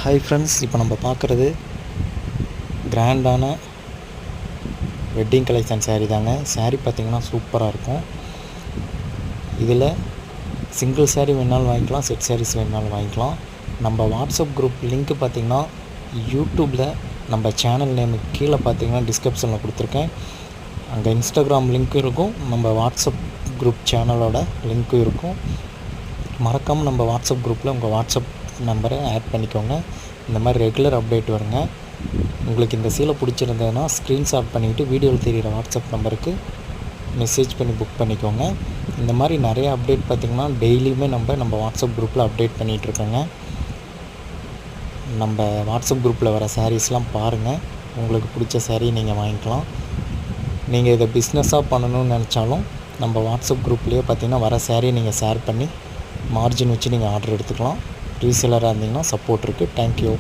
Hi friends, இப்போ நம்ம பார்க்குறது கிராண்டான வெட்டிங் கலெக்ஷன் சாரீ தாங்க. சாரீ பார்த்திங்கன்னா சூப்பராக இருக்கும். இதில் சிங்கிள் சாரீ வேணாலும் வாங்கிக்கலாம், செட் சாரீஸ் வேணாலும் வாங்கிக்கலாம். நம்ம வாட்ஸ்அப் குரூப் லிங்க்கு பார்த்திங்கன்னா யூடியூப்பில் நம்ம சேனல் நேமுக்கு கீழே பார்த்திங்கன்னா டிஸ்கிரிப்ஷனில் கொடுத்துருக்கேன். அங்கே இன்ஸ்டாகிராம் லிங்க்கும் இருக்கும், நம்ம வாட்ஸ்அப் குரூப் சேனலோட லிங்க்கும் இருக்கும். மறக்காமல் நம்ம வாட்ஸ்அப் குரூப்பில் உங்கள் வாட்ஸ்அப் நம்பரை ஆட் பண்ணிக்கோங்க. இந்த மாதிரி ரெகுலர் அப்டேட் வருங்க. உங்களுக்கு இந்த சீலை பிடிச்சிருந்ததுன்னா ஸ்க்ரீன்ஷாட் பண்ணிவிட்டு வீடியோவில் தெரிகிற வாட்ஸ்அப் நம்பருக்கு மெசேஜ் பண்ணி புக் பண்ணிக்கோங்க. இந்த மாதிரி நிறைய அப்டேட் பார்த்திங்கன்னா டெய்லியுமே நம்ம வாட்ஸ்அப் குரூப்பில் அப்டேட் பண்ணிகிட்ருக்கோங்க. நம்ம வாட்ஸ்அப் குரூப்பில் வர சாரீஸ்லாம் பாருங்கள். உங்களுக்கு பிடிச்ச சாரீ நீங்கள் வாங்கிக்கலாம். நீங்கள் இதை பிஸ்னஸாக பண்ணணும்னு நினச்சாலும் நம்ம வாட்ஸ்அப் குரூப்லேயே பார்த்திங்கன்னா வர சாரீ நீங்கள் ஷேர் பண்ணி மார்ஜின் வச்சு நீங்கள் ஆர்டர் எடுத்துக்கலாம். ரீசேலராக இருந்தீங்கன்னா சப்போர்ட் இருக்குது. தேங்க்யூ.